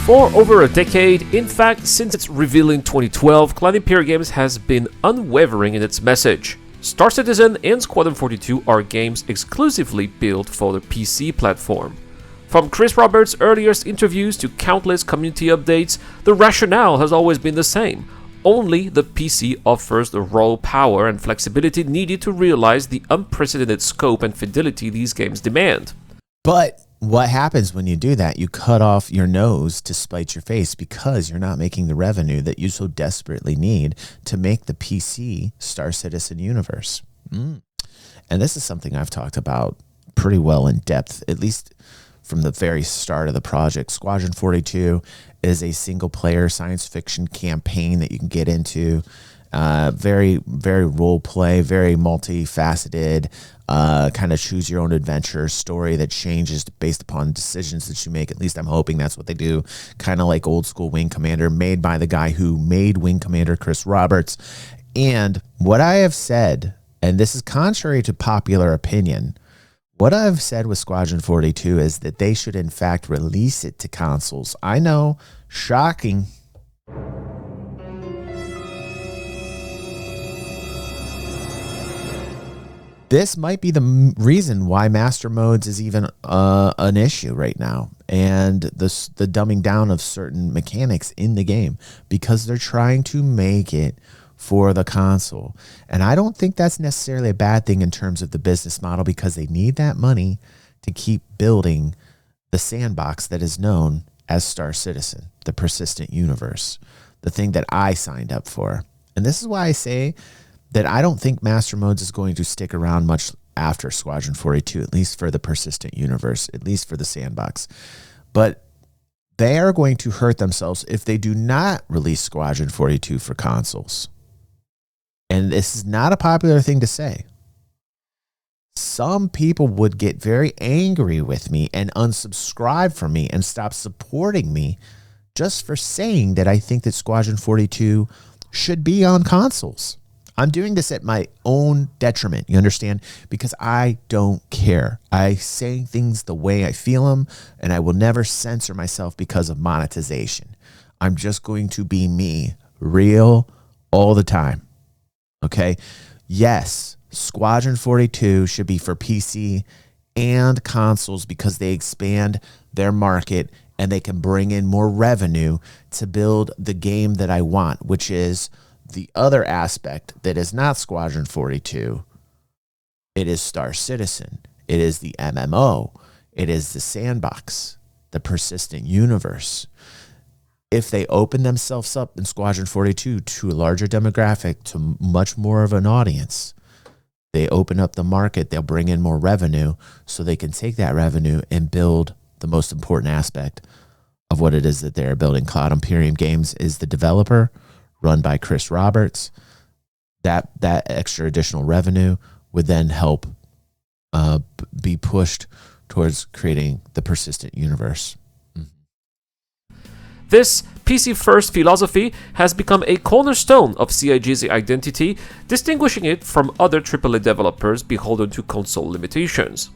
For over a decade, in fact since its reveal in 2012, Clan Imperium Games has been unwavering in its message. Star Citizen and SQ42 are games exclusively built for the PC platform. From Chris Roberts' earliest interviews to countless community updates, the rationale has always been the same. Only the PC offers the raw power and flexibility needed to realize the unprecedented scope and fidelity these games demand. But what happens when you do that? You cut off your nose to spite your face because you're not making the revenue that you so desperately need to make the PC Star Citizen universe. And this is something I've talked about pretty well in depth, at least from the very start of the project. SQ42 is a single-player science fiction campaign that you can get into. Very, very role play, very multifaceted, kind of choose your own adventure story that changes based upon decisions that you make. At least I'm hoping that's what they do. Kind of like old school Wing Commander, made by the guy who made Wing Commander, Chris Roberts. And what I have said, and this is contrary to popular opinion, what I've said with SQ42 is that they should in fact release it to consoles. I know, shocking. This might be the reason why Master Modes is even an issue right now, and the dumbing down of certain mechanics in the game, because they're trying to make it for the console. And I don't think that's necessarily a bad thing in terms of the business model, because they need that money to keep building the sandbox that is known as Star Citizen, the persistent universe, the thing that I signed up for. And this is why I say that I don't think Master Modes is going to stick around much after SQ42, at least for the persistent universe, at least for the sandbox. But they are going to hurt themselves if they do not release SQ42 for consoles. And this is not a popular thing to say. Some people would get very angry with me and unsubscribe from me and stop supporting me just for saying that I think that SQ42 should be on consoles. I'm doing this at my own detriment, you understand? Because I don't care. I say things the way I feel them, and I will never censor myself because of monetization. I'm just going to be me, real, all the time. Okay? Yes, SQ42 should be for PC and consoles because they expand their market and they can bring in more revenue to build the game that I want, which is the other aspect that is not SQ42. It is Star Citizen. It is the MMO. It is the sandbox, the persistent universe. If they open themselves up in SQ42 to a larger demographic, to much more of an audience, they open up the market, they'll bring in more revenue so they can take that revenue and build the most important aspect of what it is that they're building. Cloud Imperium Games is the developer, run by Chris Roberts. That extra additional revenue would then help be pushed towards creating the persistent universe. This PC-first philosophy has become a cornerstone of CIG's identity, distinguishing it from other AAA developers beholden to console limitations.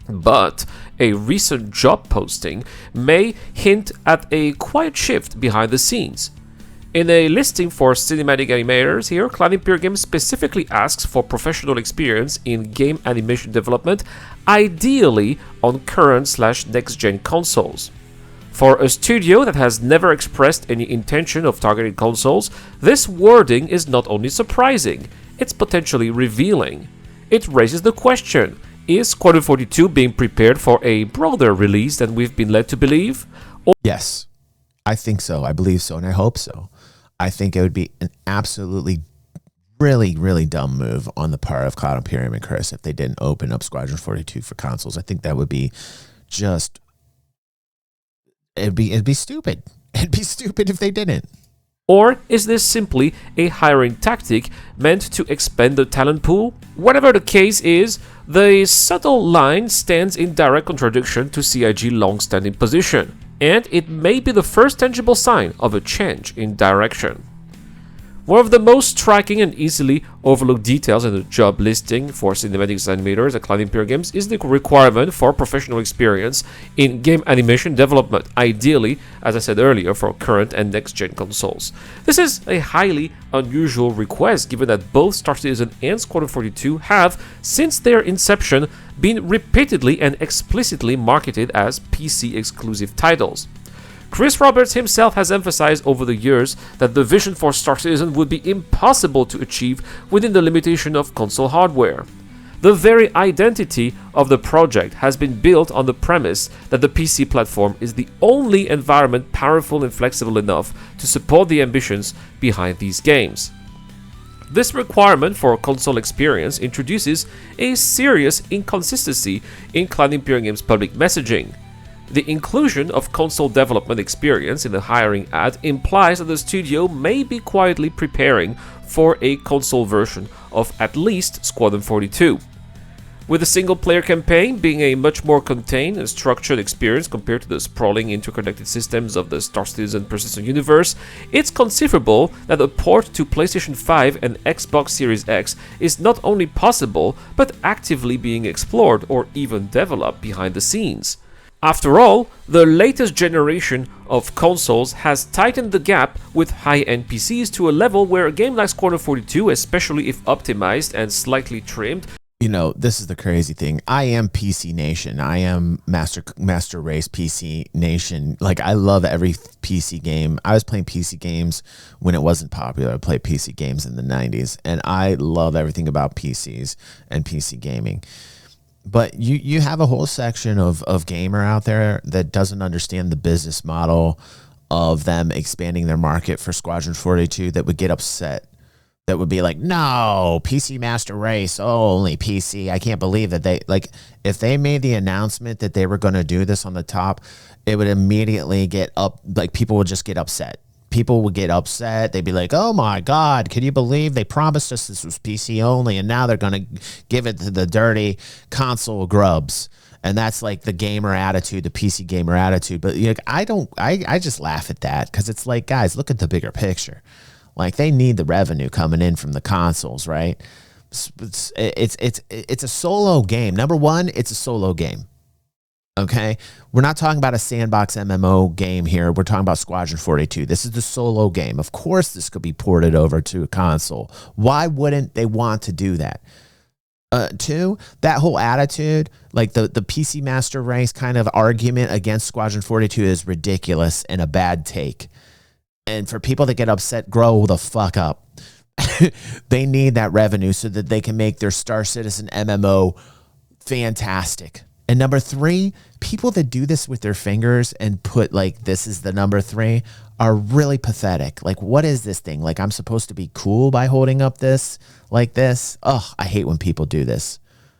But a recent job posting may hint at a quiet shift behind the scenes. In a listing for cinematic animators here, Clan Imperium Games specifically asks for professional experience in game animation development, ideally on current/next-gen consoles. For a studio that has never expressed any intention of targeting consoles, this wording is not only surprising, it's potentially revealing. It raises the question, is SQ42 being prepared for a broader release than we've been led to believe? Yes, I think so. I believe so, and I hope so. I think it would be an absolutely really, really dumb move on the part of Cloud Imperium and Chris if they didn't open up SQ42 for consoles. I think that would be just... It'd be stupid. It'd be stupid if they didn't. Or is this simply a hiring tactic meant to expand the talent pool? Whatever the case is, the subtle line stands in direct contradiction to CIG's long-standing position, and it may be the first tangible sign of a change in direction. One of the most striking and easily overlooked details in the job listing for cinematics animators at Cloud Imperium Games is the requirement for professional experience in game animation development, ideally, as I said earlier, for current and next-gen consoles. This is a highly unusual request given that both Star Citizen and SQ42 have, since their inception, been repeatedly and explicitly marketed as PC-exclusive titles. Chris Roberts himself has emphasized over the years that the vision for Star Citizen would be impossible to achieve within the limitation of console hardware. The very identity of the project has been built on the premise that the PC platform is the only environment powerful and flexible enough to support the ambitions behind these games. This requirement for console experience introduces a serious inconsistency in Cloud Imperium Games' public messaging. The inclusion of console development experience in the hiring ad implies that the studio may be quietly preparing for a console version of at least Squadron 42. With the single-player campaign being a much more contained and structured experience compared to the sprawling interconnected systems of the Star Citizen persistent universe, it's conceivable that a port to PlayStation 5 and Xbox Series X is not only possible, but actively being explored or even developed behind the scenes. After all, the latest generation of consoles has tightened the gap with high-end PCs to a level where a game like Squadron 42, especially if optimized and slightly trimmed. You know, this is the crazy thing. I am PC Nation. I am Master Race PC Nation. Like, I love every PC game. I was playing PC games when it wasn't popular. I played PC games in the 90s, and I love everything about PCs and PC gaming. But you have a whole section of gamer out there that doesn't understand the business model of them expanding their market for Squadron 42 that would get upset. That would be like, no, PC Master Race, only PC. I can't believe that they, like, if they made the announcement that they were going to do this on the top, it would immediately get up, like, people would just get upset. People would get upset. They'd be like, oh my God, can you believe they promised us this was PC only and now they're going to give it to the dirty console grubs. And that's like the gamer attitude, the PC gamer attitude. But you know, I just laugh at that because it's like, guys, look at the bigger picture. Like, they need the revenue coming in from the consoles, right? It's a solo game. Number one, it's a solo game. Okay, we're not talking about a sandbox MMO game here. We're talking about Squadron 42. This is the solo game. Of course, this could be ported over to a console. Why wouldn't they want to do that? Two, that whole attitude, like the PC Master Race kind of argument against Squadron 42 is ridiculous and a bad take. And for people that get upset, grow the fuck up. They need that revenue so that they can make their Star Citizen MMO fantastic. And number three, people that do this with their fingers and put like, this is the number three, are really pathetic. Like, what is this thing? Like, I'm supposed to be cool by holding up this like this? Oh, I hate when people do this.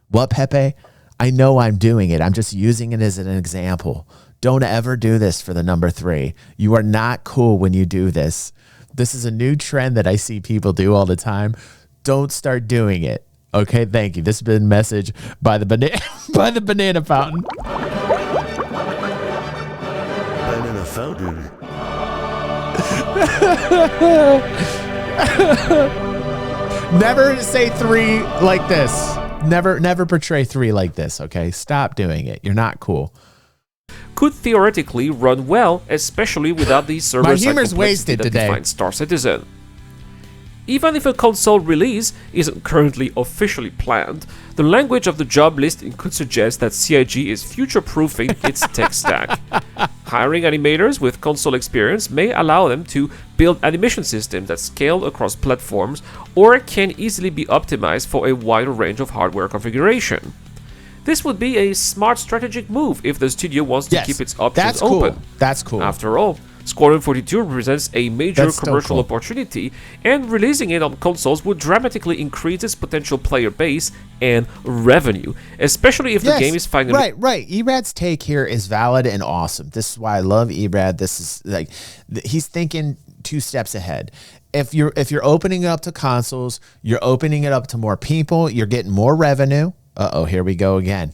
What, Pepe? I know I'm doing it. I'm just using it as an example. Don't ever do this for the number three. You are not cool when you do this. This is a new trend that I see people do all the time. Don't start doing it. Okay, thank you. This has been a message by the banana fountain. Banana fountain. Never say three like this. Never portray three like this. Okay, stop doing it. You're not cool. Could theoretically run well, especially without the server-side humor's complexity wasted that today. defines Star Citizen. Even if a console release isn't currently officially planned, the language of the job listing could suggest that CIG is future-proofing its tech stack. Hiring animators with console experience may allow them to build animation systems that scale across platforms or can easily be optimized for a wider range of hardware configuration. This would be a smart strategic move if the studio wants to keep its options open. That's cool. After all, Squadron 42 represents a major That's commercial opportunity, and releasing it on consoles would dramatically increase its potential player base and revenue, especially if the game is finally... Right. Erad's take here is valid and awesome. This is why I love Erad. This is like, he's thinking 2 steps ahead. If you're opening it up to consoles, you're opening it up to more people, you're getting more revenue. Uh-oh, here we go again.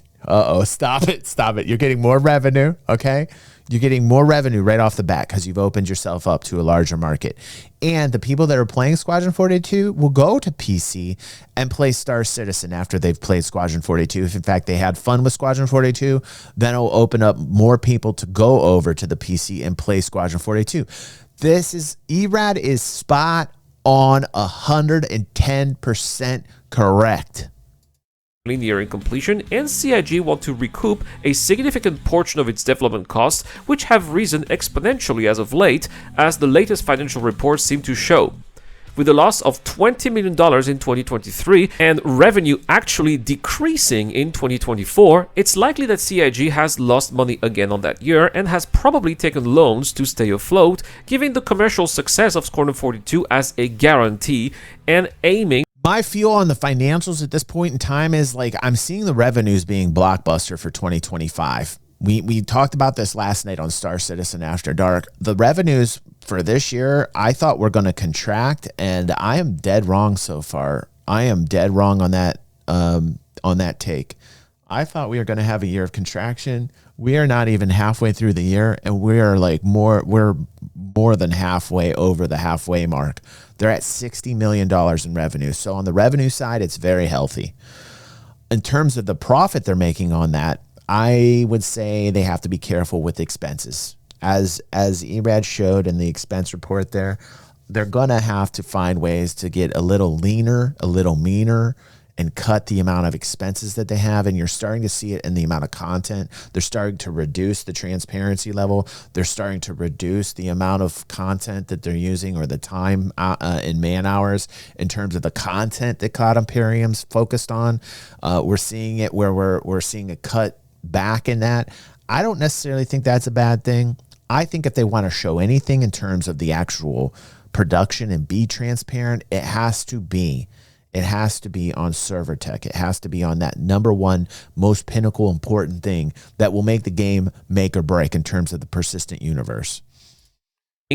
Stop it. Stop it. You're getting more revenue. Okay. You're getting more revenue right off the bat because you've opened yourself up to a larger market. And the people that are playing Squadron 42 will go to PC and play Star Citizen after they've played Squadron 42. If in fact they had fun with Squadron 42, then it'll open up more people to go over to the PC and play Squadron 42. ERAD is spot on 110% correct. Nearing completion, and CIG want to recoup a significant portion of its development costs, which have risen exponentially as of late, as the latest financial reports seem to show. With a loss of $20 million in 2023 and revenue actually decreasing in 2024, it's likely that CIG has lost money again on that year and has probably taken loans to stay afloat, giving the commercial success of Squadron 42 as a guarantee and aiming. My feel on the financials at this point in time is like I'm seeing the revenues being blockbuster for 2025. We talked about this last night on Star Citizen After Dark. The revenues for this year, I thought were going to contract, and I am dead wrong so far. I am dead wrong on that take. I thought we were going to have a year of contraction. We are not even halfway through the year, and we're more than halfway over the halfway mark. They're at $60 million in revenue. So on the revenue side, it's very healthy. In terms of the profit they're making on that, I would say they have to be careful with expenses. As ERAD showed in the expense report there, they're going to have to find ways to get a little leaner, a little meaner, and cut the amount of expenses that they have. And you're starting to see it in the amount of content. They're starting to reduce the transparency level. They're starting to reduce the amount of content that they're using, or the time in man hours in terms of the content that Cloud Imperium's focused on. We're seeing it where we're seeing a cut back in that. I don't necessarily think that's a bad thing. I think if they want to show anything in terms of the actual production and be transparent, it has to be on server tech. It has to be on that number one, most pinnacle, important thing that will make the game make or break in terms of the persistent universe.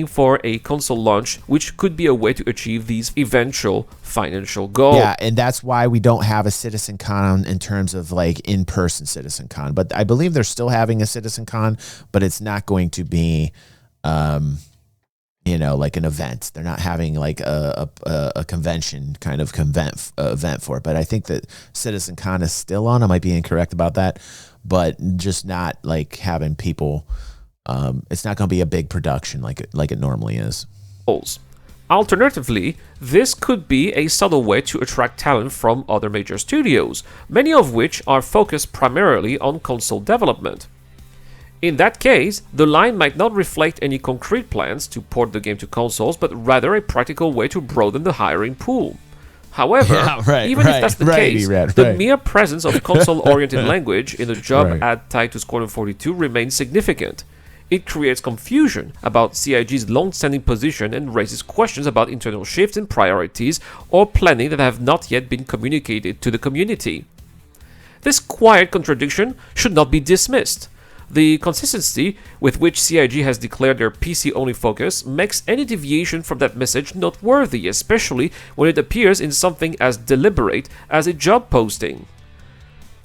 For a console launch, which could be a way to achieve these eventual financial goals. Yeah, and that's why we don't have a Citizen Con in terms of like in-person Citizen Con. But I believe they're still having a Citizen Con, but it's not going to be like an event. They're not having like a convention kind of event for it. But I think that Citizen Con is still on. I might be incorrect about that, but just not like having people. It's not going to be a big production like it normally is. Alternatively, this could be a subtle way to attract talent from other major studios, many of which are focused primarily on console development. In that case, the line might not reflect any concrete plans to port the game to consoles, but rather a practical way to broaden the hiring pool. However, if that's the case, the mere presence of console-oriented language in a job ad tied to Squadron 42 remains significant. It creates confusion about CIG's long-standing position and raises questions about internal shifts in priorities or planning that have not yet been communicated to the community. This quiet contradiction should not be dismissed. The consistency with which CIG has declared their PC-only focus makes any deviation from that message noteworthy, especially when it appears in something as deliberate as a job posting.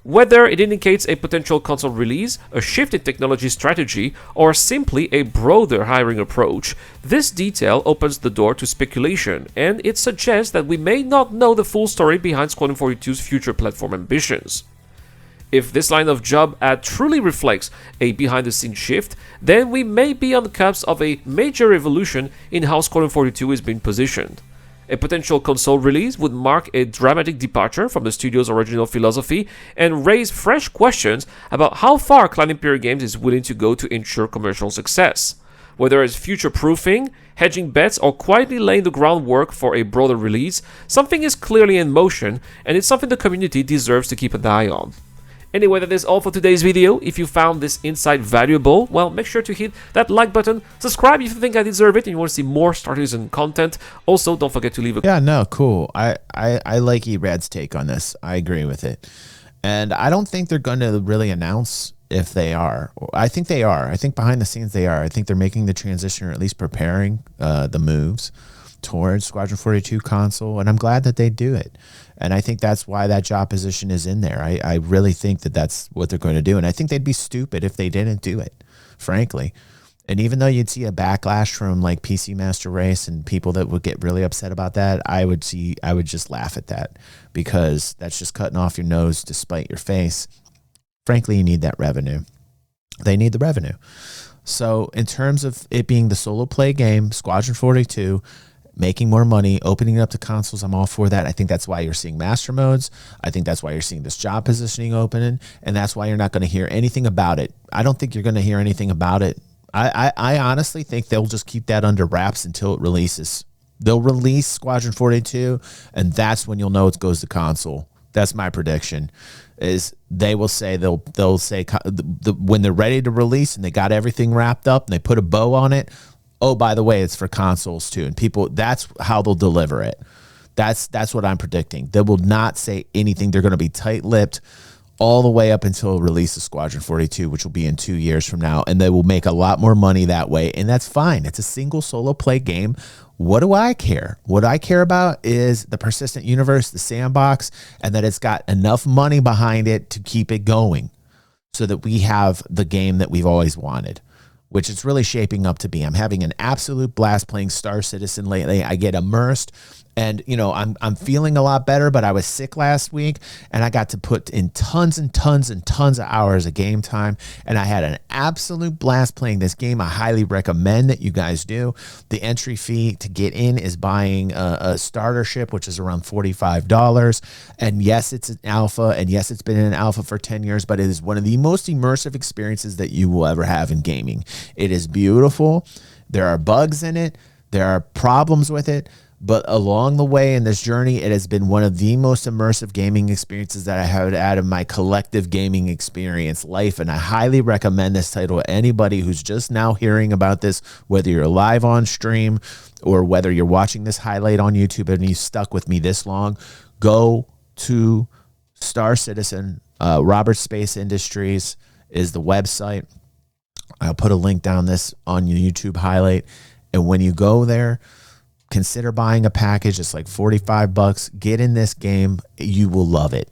Whether it indicates a potential console release, a shift in technology strategy, or simply a broader hiring approach, this detail opens the door to speculation, and it suggests that we may not know the full story behind Squadron 42's future platform ambitions. If this line of job ad truly reflects a behind-the-scenes shift, then we may be on the cusp of a major evolution in how Squadron 42 is being positioned. A potential console release would mark a dramatic departure from the studio's original philosophy and raise fresh questions about how far Cloud Imperium Games is willing to go to ensure commercial success. Whether it's future-proofing, hedging bets, or quietly laying the groundwork for a broader release, something is clearly in motion, and it's something the community deserves to keep an eye on. Anyway, that is all for today's video. If you found this insight valuable, well, make sure to hit that like button, subscribe if you think I deserve it and you want to see more Star Citizen content. Also, don't forget to leave a... Yeah, no, cool. I like ERAD's take on this. I agree with it. And I don't think they're going to really announce if they are. I think they are. I think behind the scenes they are. I think they're making the transition, or at least preparing the moves towards Squadron 42 console, and I'm glad that they do it. And I think that's why that job position is in there. I really think that that's what they're going to do. And I think they'd be stupid if they didn't do it, frankly. And even though you'd see a backlash from like PC Master Race and people that would get really upset about that, I would just laugh at that, because that's just cutting off your nose to spite your face. Frankly, you need that revenue. They need the revenue. So in terms of it being the solo play game, Squadron 42, making more money, opening it up to consoles, I'm all for that. I think that's why you're seeing master modes. I think that's why you're seeing this job positioning opening, and that's why you're not going to hear anything about it. I don't think you're going to hear anything about it. I honestly think they'll just keep that under wraps until it releases. They'll release Squadron 42, and that's when you'll know it goes to console. That's my prediction. Is they will say they'll say when they're ready to release and they got everything wrapped up and they put a bow on it. Oh, by the way, it's for consoles too, and people. That's how they'll deliver it. That's what I'm predicting. They will not say anything. They're going to be tight-lipped all the way up until release of Squadron 42, which will be in 2 years from now, and they will make a lot more money that way, and that's fine. It's a single solo play game. What do I care? What I care about is the persistent universe, the sandbox, and that it's got enough money behind it to keep it going so that we have the game that we've always wanted, which it's really shaping up to be. I'm having an absolute blast playing Star Citizen lately. I get immersed, and I'm feeling a lot better, but I was sick last week, and I got to put in tons and tons and tons of hours of game time, and I had an absolute blast playing this game. I highly recommend that you guys do. The entry fee to get in is buying a starter ship, which is around $45. And yes, it's an alpha, and yes, it's been in an alpha for 10 years, but it is one of the most immersive experiences that you will ever have in gaming. It is beautiful. There are bugs in it. There are problems with it. But along the way in this journey, it has been one of the most immersive gaming experiences that I have had in my collective gaming experience life. And I highly recommend this title to anybody who's just now hearing about this, whether you're live on stream or whether you're watching this highlight on YouTube and you stuck with me this long. Go to Star Citizen. Robert Space Industries is the website. I'll put a link down this on your YouTube highlight. And when you go there, consider buying a package. It's like $45. Get in this game. You will love it.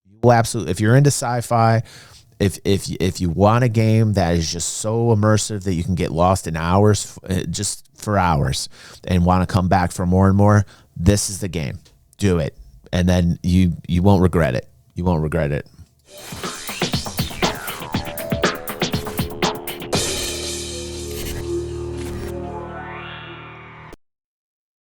You will absolutely. If you're into sci-fi, if you want a game that is just so immersive that you can get lost in hours, just for hours, and want to come back for more and more, this is the game. Do it. And then you won't regret it. You won't regret it.